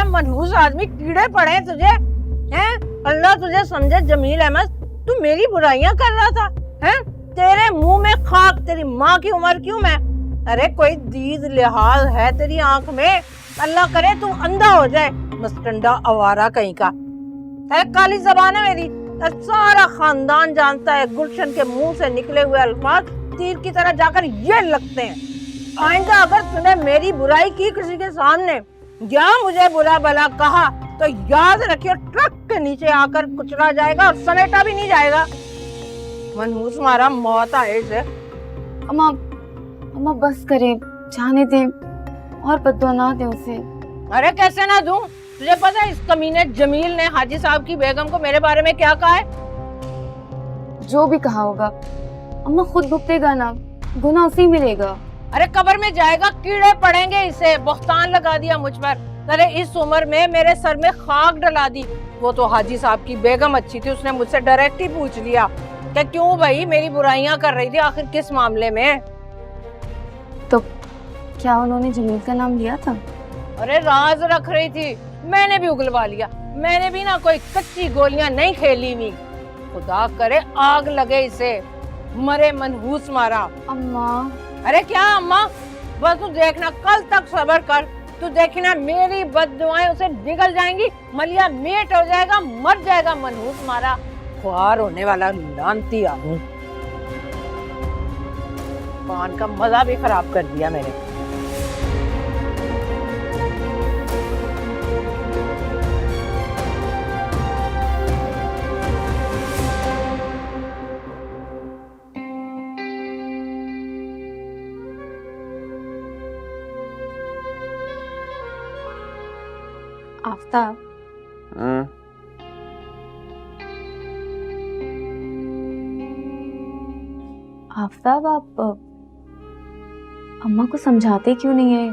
मनहूस आदमी, कीड़े पड़े तुझे हैं? अल्लाह तुझे समझे जमील अहमद, तू मेरी बुराइयां कर रहा था हैं? तेरे मुंह में खाक, तेरी माँ की उम्र क्यों मैं? अरे कोई दीद लिहाज है तेरी आंख में? अल्लाह करे तू अंधा हो जाए, मस्टंडा आवारा कहीं का। अरे काली जबान है मेरी, सारा खानदान जानता है गुलशन के मुंह से निकले हुए अल्फाज तीर की तरह जाकर ये लगते हैं। आइंदा अगर तूने मेरी बुराई की किसी के सामने या मुझे बुरा भला कहा तो याद रखियो ट्रक के नीचे आकर कुचला जाएगा और समेटा भी नहीं जाएगा। मनहूस मारा मौत आए से। अम्मा अम्मा बस करें, जाने दें और बद्दुआ ना दें उसे। अरे कैसे ना दूं? तुझे पता है इस कमीने जमील ने हाजी साहब की बेगम को मेरे बारे में क्या कहा है? जो भी कहा होगा अम्मा खुद भुगतेगा ना, गुनाह उसी मिलेगा। अरे कब्र में जाएगा, कीड़े पड़ेंगे इसे। बख्तान लगा दिया मुझ पर। अरे इस उम्र में मेरे सर में खाक डला दी। वो तो हाजी साहब की बेगम अच्छी थी, उसने मुझसे डायरेक्ट ही पूछ लिया कि क्यों भाई मेरी बुराइयां कर रही थी, आखिर किस मामले में? तो क्या उन्होंने जमील का नाम लिया था? अरे राज रख रही थी, मैंने भी उगलवा लिया। मैंने भी ना कोई कच्ची गोलियां नहीं खेली हुई। खुदा करे आग लगे इसे, मरे मनहूस मारा। अम्मा अरे क्या अम्मा, बस तू देखना, कल तक सब्र कर। तू देखना मेरी बद्दुआएं उसे निगल जाएंगी, मलिया मीट हो जाएगा, मर जाएगा मनहूस मारा। ख्वार होने वाला लानती आदमी, पान का मजा भी खराब कर दिया मेरे। आफ्ताब, आफ्ताब आप अम्मा को समझाते क्यों नहीं है?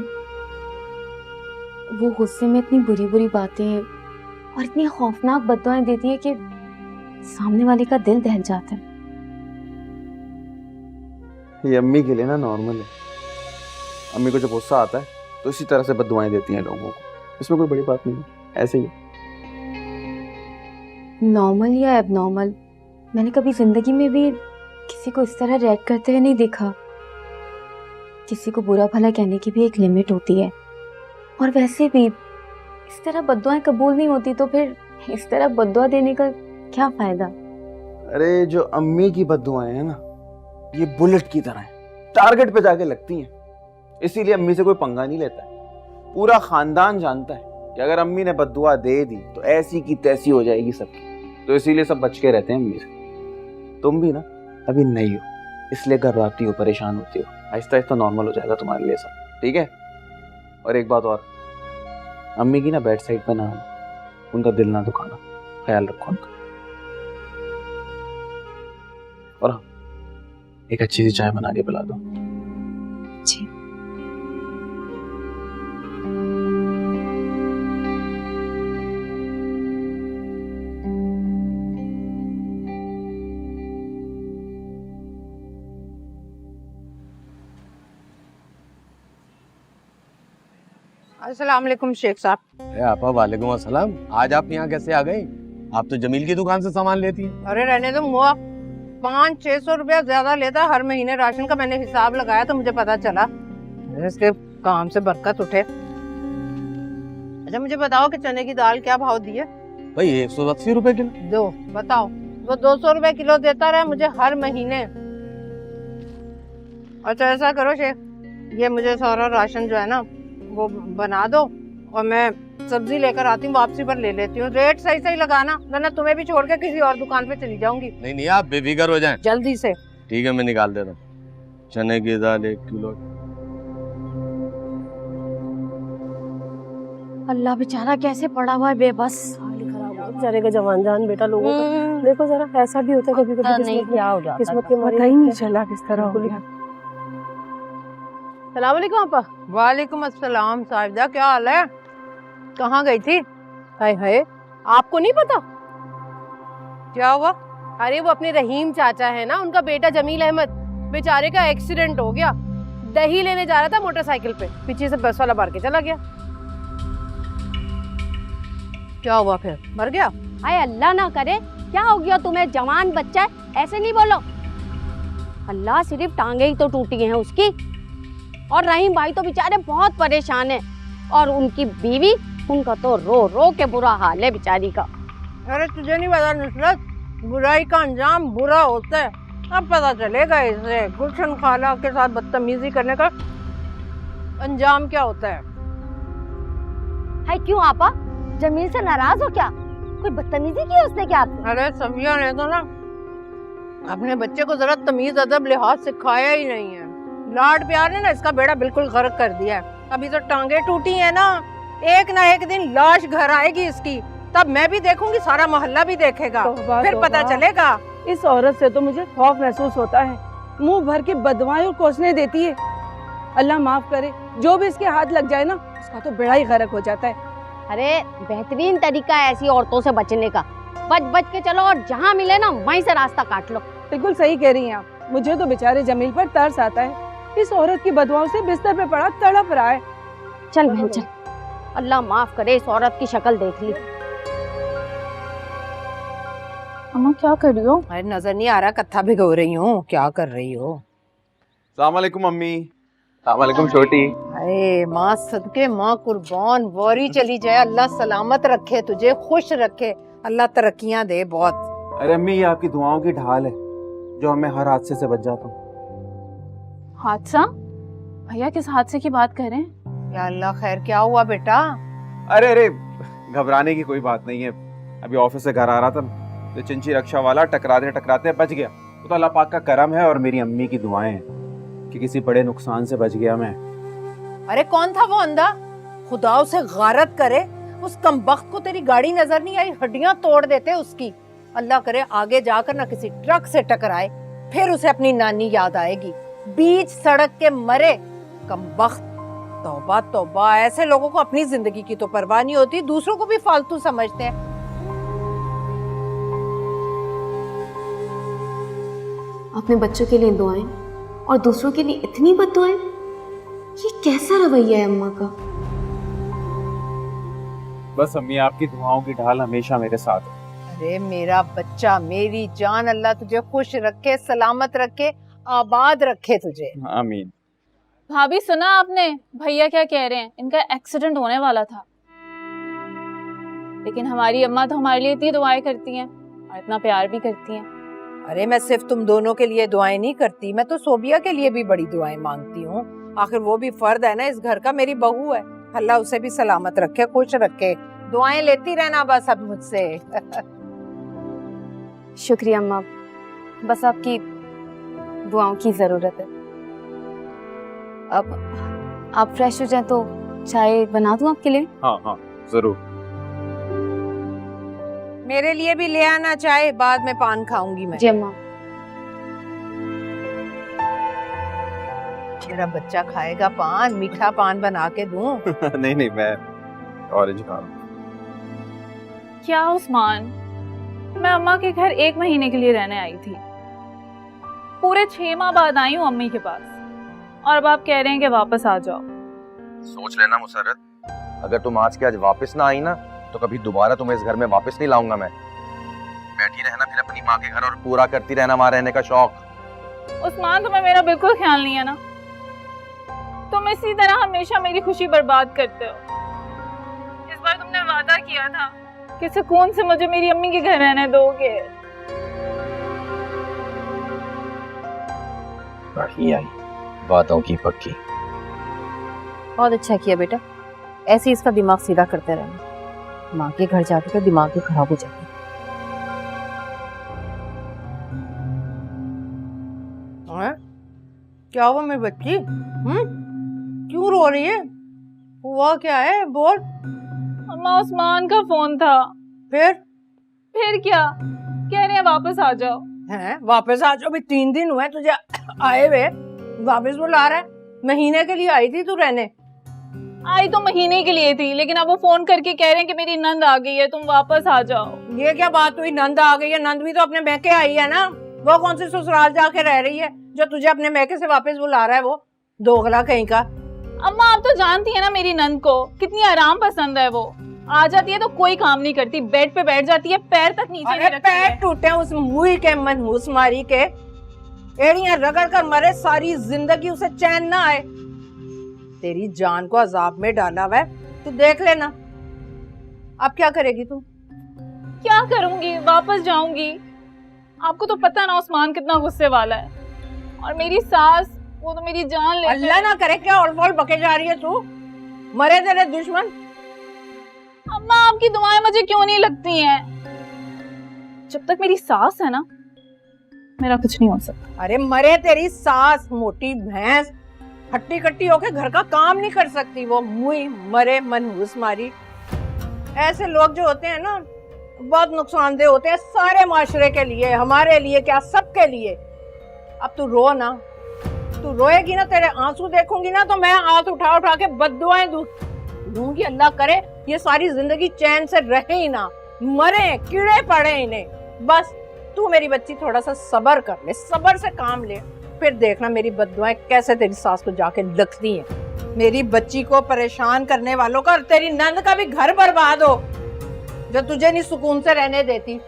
वो गुस्से में इतनी बुरी बुरी बातें और इतनी खौफनाक बद्दुआएं देती है कि सामने वाले का दिल दहल जाता है। ये अम्मी के लिए ना नॉर्मल है। अम्मी को जब गुस्सा आता है तो इसी तरह से बद्दुआएं देती हैं लोगों को। इसमें कोई बड़ी बात नहीं है, ऐसे ही है। नॉर्मल या एबनॉर्मल, मैंने कभी जिंदगी में भी किसी को इस तरह रिएक्ट करते हुए नहीं देखा। किसी को बुरा भला कहने की भी एक लिमिट होती है, और वैसे भी इस तरह बद्दुआएं कबूल नहीं होती तो फिर इस तरह बद्दुआ देने का क्या फायदा? अरे जो अम्मी की बद्दुआएं हैं ना, ये बुलेट की तरह हैं, टारगेट पे जाके लगती हैं। इसीलिए अम्मी से कोई पंगा नहीं लेता है। पूरा खानदान जानता है कि अगर अम्मी ने बद्दुआ दे दी तो ऐसी की तैसी हो जाएगी सबकी, तो इसीलिए सब बच के रहते हैं अम्मी से। तुम भी ना अभी नई हो, इसलिए घबराती हो, परेशान होती हो। आहिस्ता आहिस्ता नॉर्मल हो जाएगा तुम्हारे लिए सब, ठीक है? और एक बात और, अम्मी की ना बेड साइड पे ना आना, उनका दिल ना दुखाना, ख्याल रखो उनका। और हाँ, एक अच्छी सी चाय बना के पिला दो। जी। अस्सलाम वालेकुम शेख साहब। आपा वालेकुम अस्सलाम। आज आप यहाँ कैसे आ गए? आप तो जमील की दुकान से सामान लेती हैं। अरे रहने दो मुआ, 500-600 रुपया ज्यादा लेता हर महीने राशन का। मैंने हिसाब लगाया तो मुझे पता चला इसके काम से बरकत उठे। अच्छा मुझे बताओ कि चने की दाल क्या भाव दी है? भाई 180 रुपए किलो। दो बताओ, वो 200 रुपए किलो देता रहे मुझे हर महीने। अच्छा ऐसा करो शेख, ये मुझे सारा राशन जो है ना वो बना दो और मैं सब्जी लेकर आती हूँ, वापसी पर ले लेती हूँ। रेट सही सही लगाना, वरना तुम्हें भी छोड़ के किसी और दुकान पे चली जाऊंगी। नहीं नहीं, आप बेफिक्र हो जाएं। जल्दी से। ठीक है, मैं निकाल देता हूँ। चने की दाल 1 किलो। अल्लाह बेचारा कैसे पड़ा हुआ है बेबस। बेचारे का जवान जान बेटा लोगों का देखो जरा, ऐसा भी होता है कभी कभी किस्मत क्या हो जाता किस्मत के मारे ही नहीं चला किस तरह हो गया। सलाम वालेकुम आपा। वालेकुम अस्सलाम साहिबा, क्या हाल है? कहाँ गई थी? हाय हाय, आपको नहीं पता क्या हुआ? अरे वो अपने रहीम चाचा है ना, उनका बेटा जमील अहमद, बेचारे का एक्सीडेंट हो गया। दही लेने जा रहा था मोटरसाइकिल पे, पीछे से बस वाला मार के चला गया। क्या हुआ फिर, मर गया? हाय अल्लाह ना करे, क्या हो गया तुम्हें? जवान बच्चा है, ऐसे नहीं बोलो। अल्लाह, सिर्फ टांगे ही तो टूटी हैं उसकी। और रहीम भाई तो बेचारे बहुत परेशान हैं, और उनकी बीवी, उनका तो रो रो के बुरा हाल है बेचारी का। अरे तुझे नहीं पता नुसरत, बुराई का अंजाम बुरा होता है। अब पता चलेगा इसे गुलशन खाला के साथ बदतमीजी करने का अंजाम क्या होता है। हाय क्यों आपा, जमील से नाराज हो क्या? कोई बदतमीजी की उसने क्या आपसे? अरे समिया ने तो ना अपने बच्चे को जरा तमीज अदब लिहाज सिखाया ही नहीं है। लाड प्यार ने ना इसका बेड़ा बिल्कुल गर्क कर दिया है। अभी तो टांगे टूटी है ना एक दिन लाश घर आएगी इसकी, तब मैं भी देखूंगी, सारा मोहल्ला भी देखेगा, फिर पता चलेगा। इस औरत से तो मुझे खौफ महसूस होता है, मुंह भर के बदवाएं और कोसने देती है। अल्लाह माफ करे, जो भी इसके हाथ लग जाए ना उसका तो बेड़ा ही गर्क हो जाता है। अरे बेहतरीन तरीका है ऐसी औरतों से बचने का, बच बच के चलो और जहाँ मिले ना वहीं से रास्ता काट लो। बिल्कुल सही कह रही हैं आप। मुझे तो बेचारे जमील पर तरस आता है, इस औरत की बदवाओं से बिस्तर पे पड़ा तड़प रहा है। चल बहन चल, अल्लाह माफ करे, इस औरत की शक्ल देख ली। अम्मा क्या कर रही हो? अरे नजर नहीं आ रहा कत्था भिगो रही हूँ, क्या कर रही हो? अस्सलाम वालेकुम अम्मी। अस्सलाम वालेकुम छोटी। अरे माँ सदके, माँ कुर्बान, वॉरी चली जाए, अल्लाह सलामत रखे, तुझे खुश रखे, अल्लाह तरक्कियां दे बहुत। अरे अम्मी, ये आपकी दुआओं की ढाल है जो हमें हर हादसे से बच जाता हूँ। हादसा? भैया किस हादसे की बात कर रहे हैं? या अल्लाह खैर, क्या हुआ बेटा? अरे अरे, घबराने की कोई बात नहीं है। अभी ऑफिस से घर आ रहा था तो चिंची रक्षा वाला टकराते टकराते बच गया। वो तो अल्लाह पाक का करम है और मेरी अम्मी की दुआएं हैं कि किसी बड़े नुकसान से बच गया मैं। अरे कौन था वो अंधा? खुदा उसे गारत करे, उस कमबख्त को तेरी गाड़ी नजर नहीं आई, हड्डियां तोड़ देते उसकी। अल्लाह करे आगे जाकर ना किसी ट्रक से टकराए, फिर उसे अपनी नानी याद आएगी। बीच सड़क के मरे कमबख्त। तौबा तौबा, ऐसे लोगों को अपनी जिंदगी की तो परवाह नहीं होती, दूसरों को भी फालतू समझते हैं। अपने बच्चों के लिए दुआएं और दूसरों के लिए इतनी बद्दुआएं, ये कैसा रवैया है अम्मा का? बस अम्मी, आपकी दुआओं की ढाल हमेशा मेरे साथ है। अरे मेरा बच्चा, मेरी जान, अल्लाह तुझे खुश रखे, सलामत रखे, आबाद रखे तुझे। आमीन। भाभी सुना आपने भैया क्या कह रहे हैं? इनका एक्सीडेंट होने वाला था, लेकिन हमारी अम्मा तो हमारे लिए इतनी दुआएं करती हैं और इतना प्यार भी करती हैं। अरे मैं सिर्फ तुम दोनों के लिए दुआएं नहीं करती, मैं तो सोबिया के लिए भी बड़ी दुआएं मांगती हूँ। आखिर वो भी फर्द है ना इस घर का, मेरी बहू है। अल्लाह उसे भी सलामत रखे, खुश रखे, दुआएं लेती रहना बस अब मुझसे। शुक्रिया अम्मा, बस आपकी दुआओं की जरूरत है। अब आप फ्रेश हो जाए तो चाय बना दूं आपके लिए? हाँ हाँ जरूर। मेरे लिए भी ले आना चाहे, बाद में पान खाऊंगी मैं। जी अम्मा। मेरा बच्चा खाएगा पान, मीठा पान बना के दूं? नहीं नहीं, मैं ऑरेंज खा रहा हूँ। क्या उस्मान, मैं अम्मा के घर 1 महीने के लिए रहने आई थी, पूरे 6 माह बाद आई हूँ अम्मी के पास, और अब आप कह रहे हैं कि वापस आ जाओ। सोच लेना मुसर्रत, अगर तुम आज के आज वापस ना आई ना तो कभी दोबारा तुम्हें इस घर में वापस नहीं लाऊंगा मैं। बैठी रहना फिर अपनी माँ के घर और पूरा करती रहना वहां रहने का शौक। उस्मान, तुम्हें मेरा बिल्कुल ख्याल नहीं है ना? तुम इसी तरह हमेशा मेरी खुशी बर्बाद करते हो। इस बार तुमने वादा किया था कि सुकून से मुझे मेरी अम्मी के घर रहने दोगे। बढ़ी आई बातों की पक्की। बहुत अच्छा किया बेटा, ऐसे इसका दिमाग सीधा करते रहना, माँ के घर जाके तो दिमाग भी खराब हो जाता है। क्या हुआ मेरी बच्ची? क्यों रो रही है? हुआ क्या है, बोल। अम्मा, उस्मान का फोन था। फिर क्या कह रहे हैं? वापस आ जाओ। हैं? वापस आ जाओ? अभी 3 दिन हुए तुझे आए हुए, वापस बुला रहा है? महीने के लिए आई थी तू रहने? आई तो महीने के लिए थी, लेकिन अब वो फोन करके कह रहे हैं कि मेरी नंद आ गई है, तुम वापस आ जाओ। ये क्या बात हुई, नंद आ गई है? नंद भी तो अपने मैके आई है ना, वो कौन सी ससुराल जाके रह रही है जो तुझे अपने मैके से वापस बुला रहा है? वो दोगला कहीं का। अम्मा, आप तो जानती है ना मेरी नंद को, कितनी आराम पसंद है वो। आ जाती है तो कोई काम नहीं करती, बेड पे बैठ जाती है, पैर तक नीचे नहीं अरे रखती पैर है। टूटे उस मुई के मनहूस मारी के, एड़ियां रगड़ कर मरे, सारी जिंदगी उसे चैन ना आए। तेरी जान को अजाब में डाला हुआ है, तू देख लेना। अब क्या करेगी तू? क्या करूंगी, वापस जाऊंगी। आपको तो पता ना उस्मान कितना गुस्से वाला है, और मेरी सास वो तो मेरी जान ले। अल्लाह ना करे, क्या और बोल बके जा रही है तू? मरे तेरे दुश्मन। अम्मा आपकी दुआएं मुझे क्यों नहीं लगती हैं? जब तक मेरी सास है ना, मेरा कुछ नहीं हो सकता। अरे मरे तेरी सास, मोटी भैंस, हट्टी कट्टी होके घर का काम नहीं कर सकती वो, मुई मरे मनहूस मारी। ऐसे लोग जो होते हैं ना, बहुत नुकसानदेह होते हैं सारे माशरे के लिए, हमारे लिए क्या, सबके लिए। अब तू रो ना, तू रोएगी ना, तेरे आंसू देखूंगी ना, तो मैं हाथ उठा उठा के बद्दुआएं दूंगी। अल्लाह करे ये सारी जिंदगी चैन से रहे ही ना, मरे, कीड़े पड़े इन्हें। बस तू मेरी बच्ची थोड़ा सा सब्र कर ले, सब्र से काम ले, फिर देखना मेरी बद्दुआएं कैसे तेरी सास को जाके लगती हैं। मेरी बच्ची को परेशान करने वालों का और तेरी नंद का भी घर बर्बाद हो, जो तुझे नहीं सुकून से रहने देती।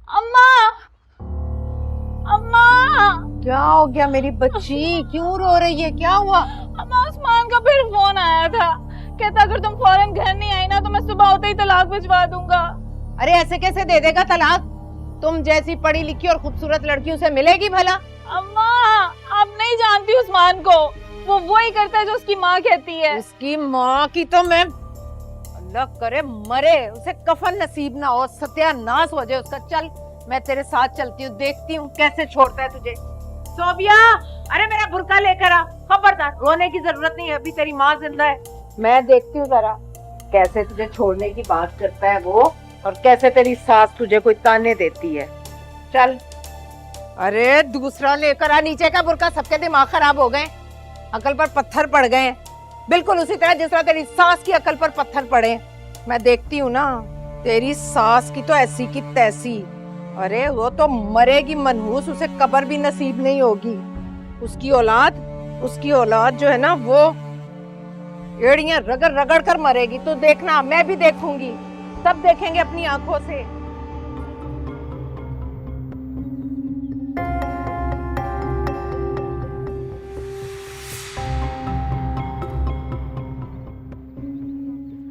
अम्मा, अम्मा, क्या हो गया मेरी बच्ची, क्यों रो रही है, क्या हुआ? अम्मा उस्मान का फिर फोन आया था, कहता अगर तुम फौरन घर नहीं आई ना तो मैं सुबह होते ही तलाक भिजवा दूंगा। अरे ऐसे कैसे दे देगा तलाक? तुम जैसी पढ़ी लिखी और खूबसूरत लड़की उसे मिलेगी भला? अम्मा आप नहीं जानती उस्मान को, वो वही करता है जो उसकी माँ कहती है। उसकी माँ की तो मैं, अल्लाह करे मरे, उसे कफन नसीब ना हो, सत्यानाश हो जाए उसका। चल मैं तेरे साथ चलती हूँ, देखती हूँ कैसे छोड़ता है तुझे। सोबिया, अरे मेरा बुर्का लेकर आ, खबरदार, रोने की जरूरत नहीं है, अभी तेरी माँ जिंदा है। मैं देखती हूँ जरा कैसे तुझे छोड़ने की बात करता है वो, और कैसे तेरी सास तुझे कोई ताने देती है। चल, अरे दूसरा लेकर आ, नीचे का बुर्का, सबके दिमाग खराब हो गए, अकल पर पत्थर पड़ गए, बिल्कुल उसी तरह जिस तरह तेरी सास की अकल पर पत्थर पड़े। मैं देखती हूँ ना तेरी सास की तो ऐसी की तैसी। अरे वो तो मरेगी मनहूस, उसे कब्र भी नसीब नहीं होगी। उसकी औलाद जो है ना, वो एड़ियां रगड़ रगड़ कर मरेगी। तो देखना, मैं भी देखूंगी, सब देखेंगे अपनी आंखों से।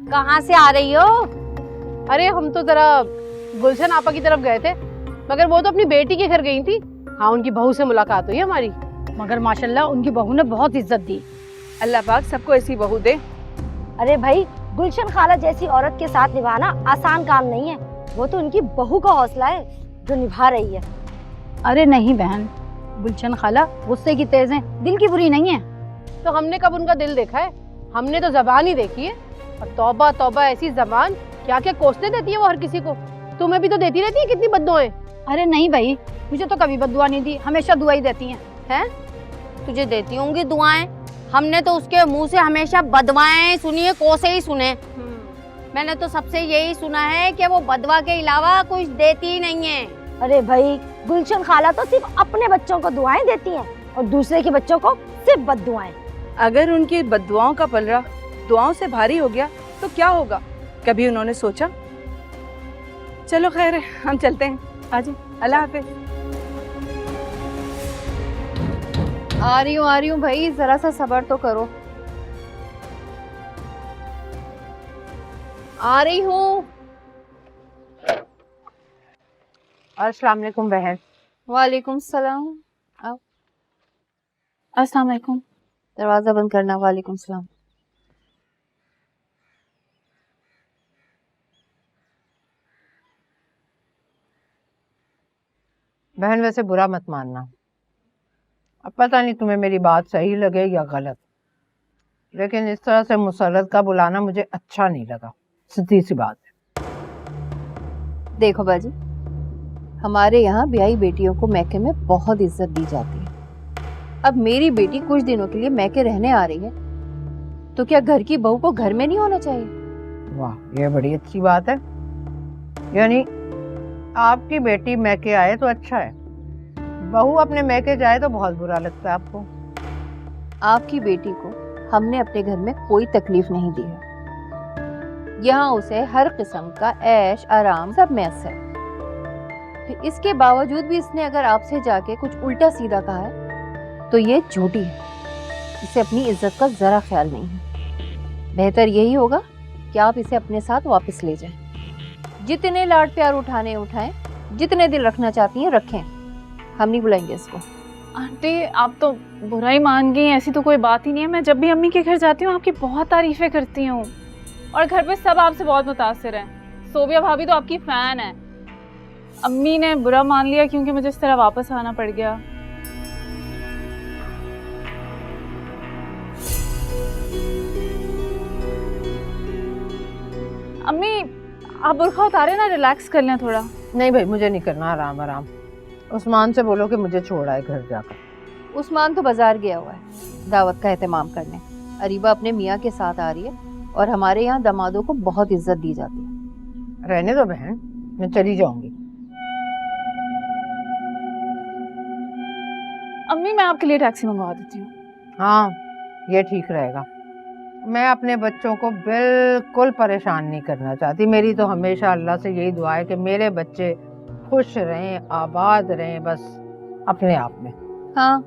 कहाँ से आ रही हो? अरे हम तो जरा गुलशन आपा की तरफ गए थे, मगर वो तो अपनी बेटी के घर गई थी। हाँ, उनकी बहू से मुलाकात हुई हमारी, मगर माशाल्लाह उनकी बहू ने बहुत इज्जत दी। अल्लाह पाक सबको ऐसी बहू दे। अरे भाई, गुलशन खाला जैसी औरत के साथ निभाना आसान काम नहीं है। वो तो उनकी बहू का हौसला है जो निभा रही है। अरे नहीं बहन, गुलशन खाला गुस्से की तेज है, दिल की बुरी नहीं है। तो हमने कब उनका दिल देखा है? हमने तो जबान ही देखी है। और तौबा तौबा, ऐसी जबान क्या क्या कोसने देती है वो हर किसी को। तुम्हें भी तो देती रहती है कितनी बद्दुआएं। अरे नहीं भाई, मुझे तो कभी बद्दुआ नहीं दी, हमेशा दुआ ही देती हैं। हैं? तुझे देती होंगी दुआएं, हमने तो उसके मुंह से हमेशा बदवाएं सुनी है, कोसे ही सुने। मैंने तो सबसे यही सुना है कि वो बदवा के अलावा कुछ देती ही नहीं है। अरे भाई, गुलशन खाला तो सिर्फ अपने बच्चों को दुआएं देती हैं और दूसरे के बच्चों को सिर्फ बद्दुआएं। अगर उनकी बद्दुआओं का पलड़ा दुआओं से भारी हो गया तो क्या होगा, कभी उन्होंने सोचा? चलो खैर है, हम चलते हैं। आजी, अल्लाह हाफिज। आ रही हूँ भाई, जरा सा सब्र तो करो। आ रही हूँ। अस्सलाम वालेकुम बहन। वालेकुम सलाम। आओ। अस्सलाम वालेकुम। दरवाजा बंद करना। वालेकुम सलाम। बहन वैसे बुरा मत मानना, अब पता नहीं तुम्हें मेरी बात सही लगे या गलत, लेकिन इस तरह से मुसर्रत का बुलाना मुझे अच्छा नहीं लगा, सीधी सी बात है। देखो बाजी, हमारे यहाँ ब्याही बेटियों को मैके में बहुत इज्जत दी जाती है। अब मेरी बेटी कुछ दिनों के लिए मैके रहने आ रही है, तो क्या घर की बहू को घर में नहीं होना चाहिए? वाह, ये बड़ी अच्छी बात है। यानी आपकी बेटी मैके आए तो अच्छा है, बहू अपने मैके जाए तो बहुत बुरा लगता है आपको। आपकी बेटी को हमने अपने घर में कोई तकलीफ नहीं दी है। यहाँ उसे हर किस्म का ऐश आराम सब मैसर है। फिर इसके बावजूद भी इसने अगर आपसे जाके कुछ उल्टा सीधा कहा है तो ये झूठी है। इसे अपनी इज्जत का जरा ख्याल नहीं है। बेहतर यही होगा कि आप इसे अपने साथ वापस ले जाएं। जितने लाड प्यार उठाने उठाएं, जितने दिल रखना चाहती हैं रखें। हम नहीं बुलाएंगे इसको। आंटी आप तो बुरा ही मान गई, ऐसी तो कोई बात ही नहीं है। मैं जब भी अम्मी के घर जाती हूँ आपकी बहुत तारीफें करती हूँ और घर पे सब आपसे बहुत मुतासिर हैं। सोबिया भाभी तो आपकी फैन है। अम्मी ने बुरा मान लिया क्योंकि मुझे इस तरह वापस आना पड़ गया। अम्मी आप बुर्खा उतारे ना, रिलैक्स कर लें थोड़ा। नहीं भाई मुझे नहीं करना, आराम आराम। उस्मान से बोलो कि मुझे छोड़ा है घर जाकर। उस्मान तो बाजार गया हुआ है दावत का एहतमाम करने। अरीबा अपने मियाँ के साथ आ रही है और हमारे यहाँ दामादों को बहुत इज्जत दी जाती है। रहने दो बहन, मैं चली जाऊंगी। अम्मी मैं आपके लिए टैक्सी मंगवा देती हूँ। हाँ ये ठीक रहेगा। मैं अपने बच्चों को बिल्कुल परेशान नहीं करना चाहती। मेरी तो हमेशा अल्लाह से यही दुआ है कि मेरे बच्चे खुश रहें, आबाद रहें, बस अपने आप में। हाँ,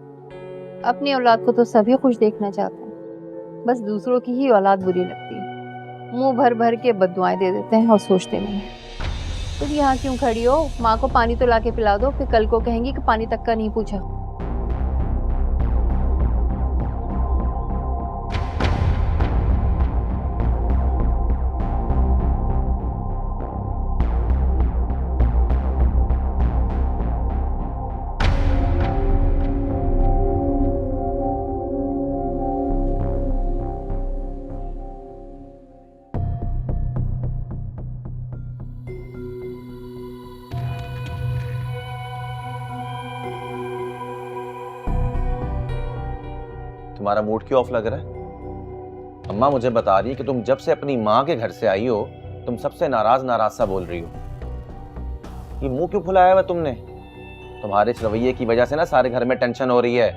अपनी औलाद को तो सभी खुश देखना चाहते हैं, बस दूसरों की ही औलाद बुरी लगती है। मुंह भर भर के बद्दुआएं दे देते हैं और सोचते नहीं हैं। तुम यहाँ क्यों खड़ी हो? माँ को पानी तो लाके पिला दो, फिर कल को कहेंगी कि पानी तक का नहीं पूछा। तुम्हारा मूड क्यों ऑफ लग रहा है? अम्मा मुझे बता रही है कि तुम जब से अपनी माँ के घर से आई हो तुम सबसे नाराज नाराज सा बोल रही हो। ये मुंह क्यों फुलाया हुआ तुमने? तुम्हारे इस रवैये की वजह से ना सारे घर में टेंशन हो रही है।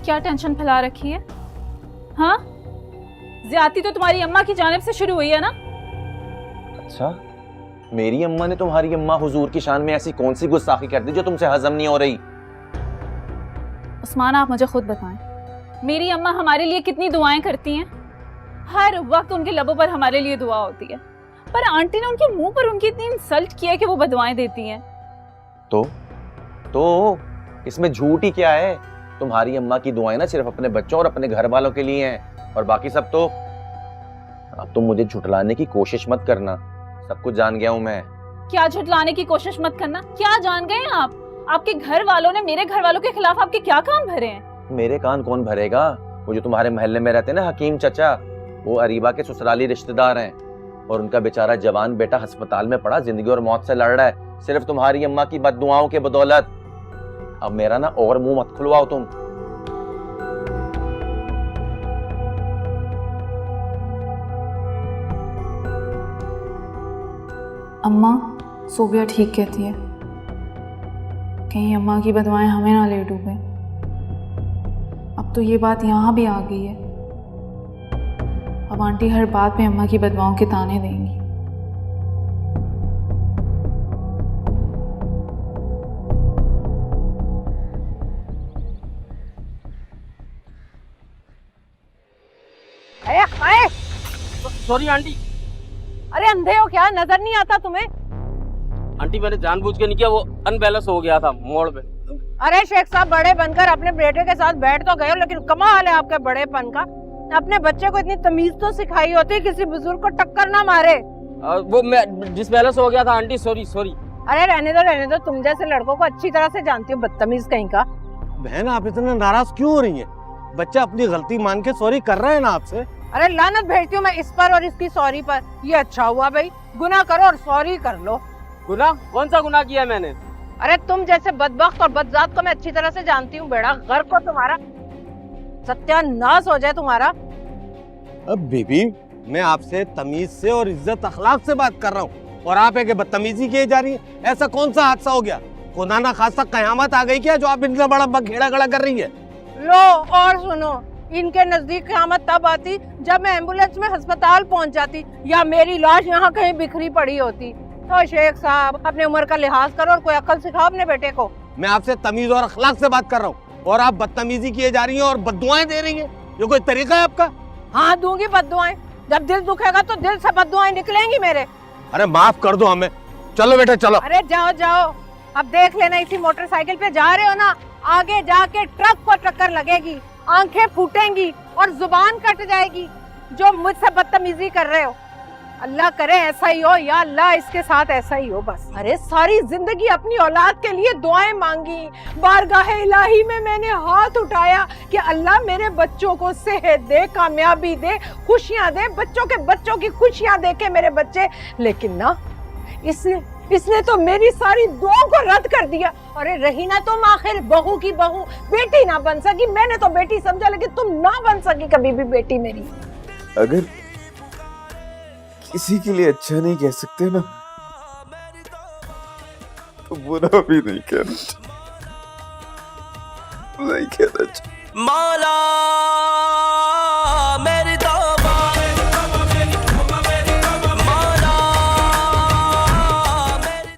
क्या टेंशन फैला रखी है? हाँ, ज्यादती तो तुम्हारी अम्मा की जानिब से शुरू हुई है ना। अच्छा, मेरी अम्मा ने तुम्हारी अम्मा हुजूर की शान में ऐसी कौन सी गुस्ताखी कर दी जो तुमसे हजम नहीं हो रही? उस्मान आप मुझे खुद बताएं, मेरी अम्मा हमारे लिए कितनी दुआएं करती हैं। हर वक्त उनके लबों पर हमारे लिए दुआ होती है, पर आंटी ने उनके मुंह पर उनकी इतनी इंसल्ट की है कि वो बदुआएं देती हैं। तो इसमें झूठ ही क्या है? तुम्हारी अम्मा की दुआएं ना सिर्फ अपने बच्चों और अपने घर वालों के लिए हैं, और बाकी सब तो। अब तुम मुझे झुठलाने की कोशिश मत करना, सब कुछ जान गया हूं मैं। क्या झुठलाने की कोशिश मत करना? क्या जान गए आप? आपके घर वालों ने मेरे घर वालों के खिलाफ आपके क्या कान भरे हैं? मेरे कान कौन भरेगा? वो जो तुम्हारे मोहल्ले में रहते हैं ना, हकीम चचा, वो अरीबा के ससुराली रिश्तेदार हैं, और उनका बेचारा जवान बेटा अस्पताल में पड़ा, जिंदगी और मौत से लड़ रहा है, सिर्फ तुम्हारी अम्मा की बद्दुआओं के बदौलत। अब मेरा ना और मुंह मत खुलवाओ तुम। अम्मा, सोबिया ठीक कहती है, कहीं अम्मा की बदुआएं हमें ना ले डूबे। अब तो ये बात यहाँ भी आ गई है। अब आंटी हर बात में अम्मा की बदुआओं के ताने देंगी। Sorry aunty. अरे अंधे हो क्या, नजर नहीं आता तुम्हें? आंटी मैंने जानबूझ के नहीं किया, वो अनबैलेंस हो गया था मोड़ पे। अरे शेख साहब, बड़े बनकर अपने बेटे के साथ बैठ तो गए हो, लेकिन कमाल है आपके बड़ेपन का। अपने बच्चे को इतनी तमीज तो सिखाई होती, किसी बुजुर्ग को टक्कर ना मारे। वो मैं डिसबैलेंस हो गया था आंटी, सॉरी सॉरी। अरे रहने दो, तुम जैसे लड़कों को अच्छी तरह से जानती हूँ, बदतमीज कहीं का। बहन आप इतना नाराज क्यों हो रही हैं? बच्चा अपनी गलती मान के सॉरी कर रहा है ना आपसे। अरे लानत भेजती हूँ मैं इस पर और इसकी सॉरी पर। ये अच्छा हुआ भाई, गुनाह करो और सॉरी कर लो। गुनाह? कौन सा गुनाह किया मैंने? अरे तुम जैसे बदबख्त और बदजात को मैं अच्छी तरह से जानती हूँ। बेड़ा घर को तुम्हारा सत्यानाश हो जाए तुम्हारा। अब बेबी, मैं आपसे तमीज से और इज्जत अखलाक से बात कर रहा हूँ, और आप एक बदतमीजी किए जा रही है। ऐसा कौन सा हादसा हो गया? खुदा ना खासा कयामत आ गई क्या जो आप इतना बड़ा बखेड़ा खड़ा कर रही है? लो और सुनो, इनके नजदीक क़यामत तब आती जब मैं एम्बुलेंस में अस्पताल पहुंच जाती या मेरी लाश यहाँ कहीं बिखरी पड़ी होती। तो शेख साहब अपने उम्र का लिहाज करो और कोई अक्ल सिखाओ अपने बेटे को। मैं आपसे तमीज और अखलाक से बात कर रहा हूँ और आप बदतमीजी किए जा रही हैं और बद्दुआएं दे रही हैं। ये कोई तरीका है आपका? हाँ दूंगी बद्दुआएं, जब दिल दुखेगा तो दिल से बद्दुआएं निकलेंगी मेरे। अरे माफ कर दो हमें, चलो बेटा चलो। अरे जाओ जाओ, अब देख लेना इसी मोटरसाइकिल पे जा रहे हो ना, आगे जाके ट्रक को टक्कर लगेगी, आंखें फूटेंगी और जुबान कट जाएगी जो मुझसे बदतमीजी कर रहे हो। अल्लाह करे ऐसा ही हो, या अल्लाह इसके साथ ऐसा ही हो बस। अरे सारी जिंदगी अपनी औलाद के लिए दुआएं मांगी, बारगाह इलाही में मैंने हाथ उठाया कि अल्लाह मेरे बच्चों को सेहत दे, कामयाबी दे, खुशियां दे, बच्चों की खुशियां देखे मेरे बच्चे। लेकिन ना इसने तो मेरी सारी दुआओं को रद्द कर दिया। अरे रही ना तुम आखिर बहू की बहू, बेटी ना बन सकी। मैंने तो बेटी समझा, लेकिन तुम ना बन सकी कभी भी बेटी मेरी। अगर किसी के लिए अच्छा नहीं कह सकते ना, तो बुरा भी नहीं कहना चाहिए। मौला